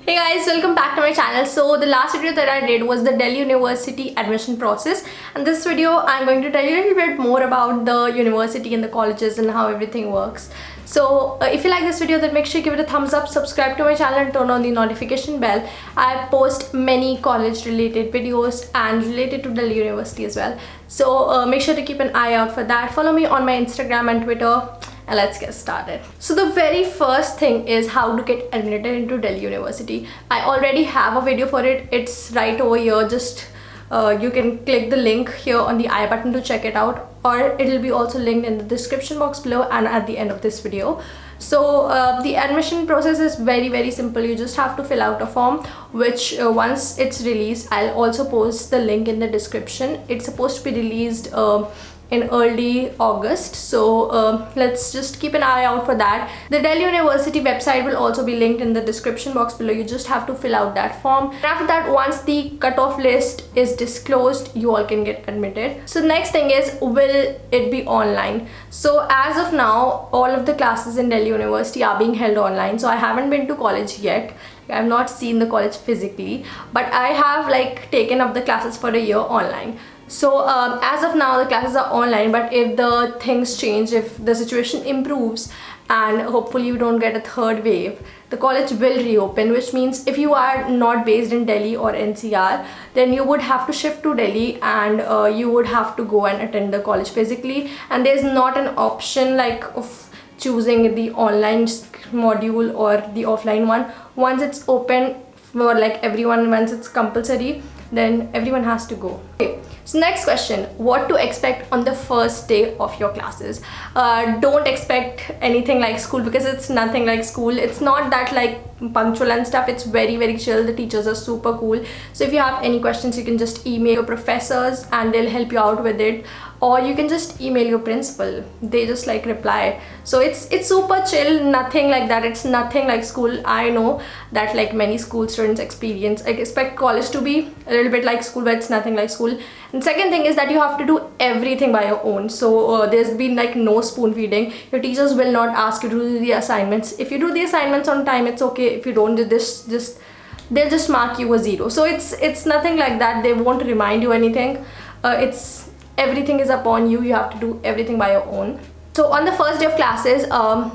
Hey guys, welcome back to my channel. So the last video that I did was the Delhi University admission process, and this video I'm going to tell you a little bit more about the university and the colleges and how everything works. So if you like this video, then make sure you give it a thumbs up, subscribe to my channel and turn on the notification bell. I post many college related videos and related to Delhi University as well. So make sure to keep an eye out for that. Follow me on my Instagram and Twitter. And let's get started. So the very first thing is how to get admitted into Delhi University. I already have a video for it. It's right over here. Just you can click the link here on the I button to check it out, or it'll be also linked in the description box below and at the end of this video. So the admission process is very simple. You just have to fill out a form, which once it's released, I'll also post the link in the description. It's supposed to be released in early August, so let's just keep an eye out for that. The Delhi University website will also be linked in the description box below. You just have to fill out that form. After that, once the cutoff list is disclosed, you all can get admitted. So the next thing is, will it be online? So as of now, all of the classes in Delhi University are being held online. So I haven't been to college yet. I've not seen the college physically, but I have taken up the classes for a year online. So as of now, the classes are online, but if the things change, if the situation improves and hopefully you don't get a third wave, the college will reopen, which means if you are not based in Delhi or NCR, then you would have to shift to Delhi and you would have to go and attend the college physically, and there's not an option of choosing the online module or the offline one. Once it's open for everyone, once it's compulsory, then everyone has to go. Okay. So next question, what to expect on the first day of your classes? Don't expect anything like school, because it's nothing like school. It's not that punctual and stuff. It's very chill. The teachers are super cool. So if you have any questions, you can just email your professors and they'll help you out with it, or you can just email your principal. They just reply. So it's super chill, nothing like that. It's nothing like school. I know that many school students experience. I expect college to be a little bit like school, but it's nothing like school. And second thing is that you have to do everything by your own. So there's been no spoon feeding. Your teachers will not ask you to do the assignments. If you do the assignments on time, it's okay. If you don't do this, they'll just mark you a 0. So it's nothing like that. They won't remind you anything. It's everything is upon you. You have to do everything by your own. So on the first day of classes,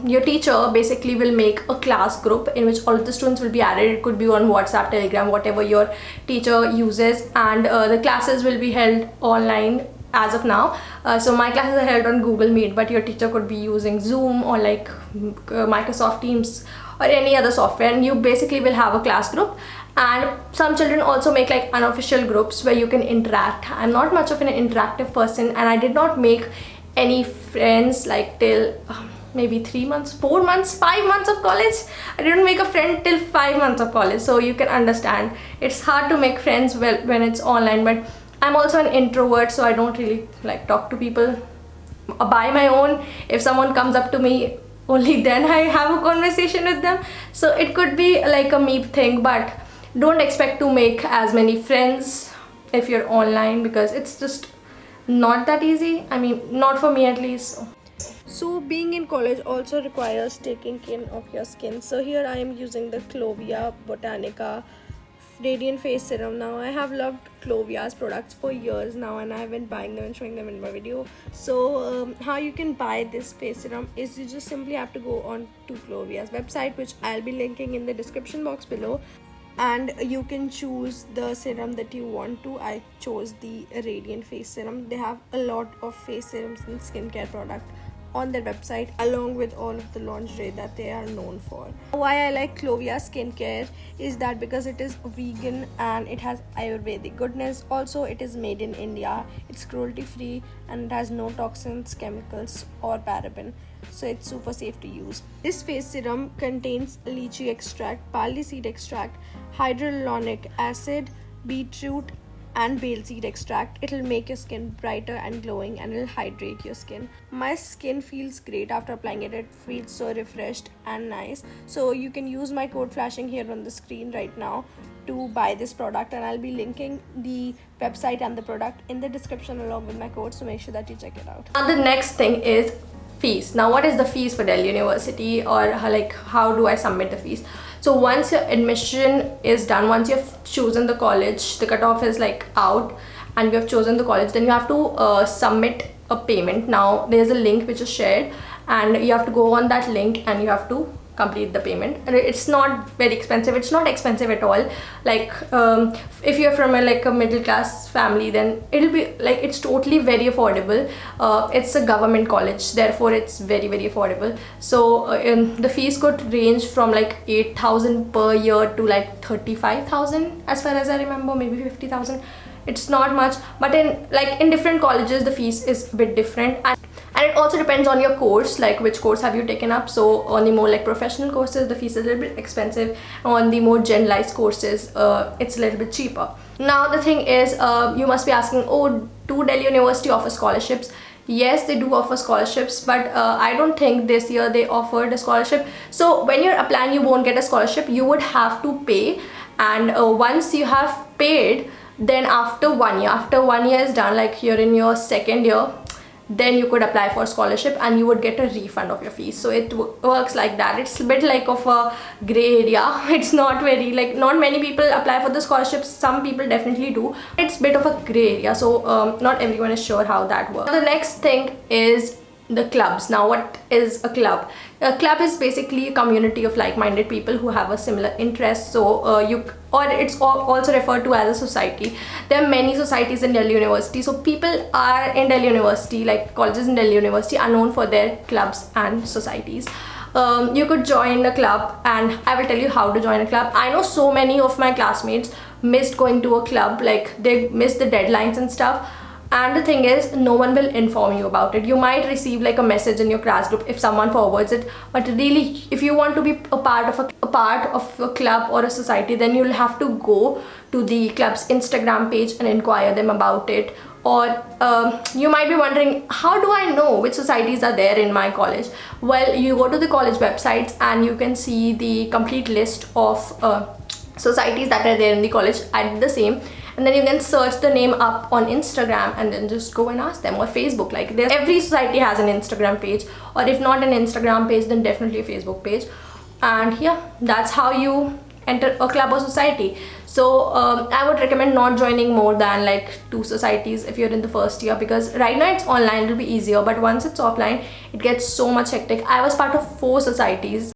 your teacher basically will make a class group in which all of the students will be added. It could be on WhatsApp, Telegram, whatever your teacher uses, and the classes will be held online as of now. So my classes are held on Google Meet, but your teacher could be using Zoom or Microsoft Teams or any other software, and you basically will have a class group. And some children also make unofficial groups where you can interact. I'm not much of an interactive person, and I did not make any friends till maybe 3 months, 4 months, 5 months of college. I didn't make a friend till 5 months of college, so you can understand it's hard to make friends when it's online. But I'm also an introvert, so I don't really talk to people by my own. If someone comes up to me, only then I have a conversation with them. So it could be a meep thing, but don't expect to make as many friends if you're online, because it's just not that easy. I mean, not for me at least. So being in college also requires taking care of your skin. So here I am using the Clovia Botanica Radiant Face Serum. Now I have loved Clovia's products for years now, and I've been buying them and showing them in my video. So how you can buy this face serum is you just simply have to go on to Clovia's website, which I'll be linking in the description box below, and you can choose the serum that you want to. I chose the Radiant Face Serum. They have a lot of face serums and skincare product on their website, along with all of the lingerie that they are known for. Why I like Clovia skincare is that because it is vegan and it has Ayurvedic goodness. Also, it is made in India. It's cruelty free and it has no toxins, chemicals or paraben. So it's super safe to use. This face serum contains lychee extract, barley seed extract, hyaluronic acid, beetroot and bale seed extract. It'll make your skin brighter and glowing, and it'll hydrate your skin. My skin feels great after applying it. It feels so refreshed and nice. So you can use my code flashing here on the screen right now to buy this product, and I'll be linking the website and the product in the description along with my code, so make sure that you check it out. Now the next thing is fees. Now what is the fees for Delhi University, or how do I submit the fees? So once your admission is done, once you've chosen the college, the cutoff is like out and you have chosen the college, then you have to submit a payment. Now there's a link which is shared and you have to go on that link and you have to complete the payment. And it's not very expensive, it's not expensive at all. Like if you're from a middle class family, then it'll be like, it's totally very affordable. It's a government college, therefore it's very affordable. So the fees could range from like 8,000 per year to like 35,000 as far as I remember, maybe 50,000. It's not much, but in different colleges the fees is a bit different, and it also depends on your course, like which course have you taken up. So on the more like professional courses, the fees is a little bit expensive. On the more generalized courses, it's a little bit cheaper. Now the thing is, you must be asking, oh, do Delhi University offer scholarships? Yes, they do offer scholarships, but I don't think this year they offered a scholarship. So when you're applying, you won't get a scholarship, you would have to pay. And once you have paid, then after 1 year, after 1 year is done, like you're in your second year, then you could apply for scholarship and you would get a refund of your fees. So it works like that. It's a bit like of a gray area. It's not very, like, not many people apply for the scholarships. Some people definitely do. It's a bit of a gray area, so not everyone is sure how that works. The next thing is the clubs. Now what is a club? A club is basically a community of like-minded people who have a similar interest. So it's also referred to as a society. There are many societies in Delhi University. So people are in Delhi University, like colleges in Delhi University are known for their clubs and societies. You could join a club, and I will tell you how to join a club. I know so many of my classmates missed going to a club, like they missed the deadlines and stuff. And the thing is, no one will inform you about it. You might receive like a message in your class group if someone forwards it, but really if you want to be a part of a club or a society, then you'll have to go to the club's Instagram page and inquire them about it. Or you might be wondering, how do I know which societies are there in my college? Well, you go to the college websites and you can see the complete list of societies that are there in the college. I did the same. And then you can search the name up on Instagram and then just go and ask them, or Facebook. Like every society has an Instagram page, or if not an Instagram page, then definitely a Facebook page. And yeah, that's how you enter a club or society. So I would recommend not joining more than like 2 societies if you're in the first year, because right now it's online, it'll be easier, but once it's offline, it gets so much hectic. I was part of 4 societies.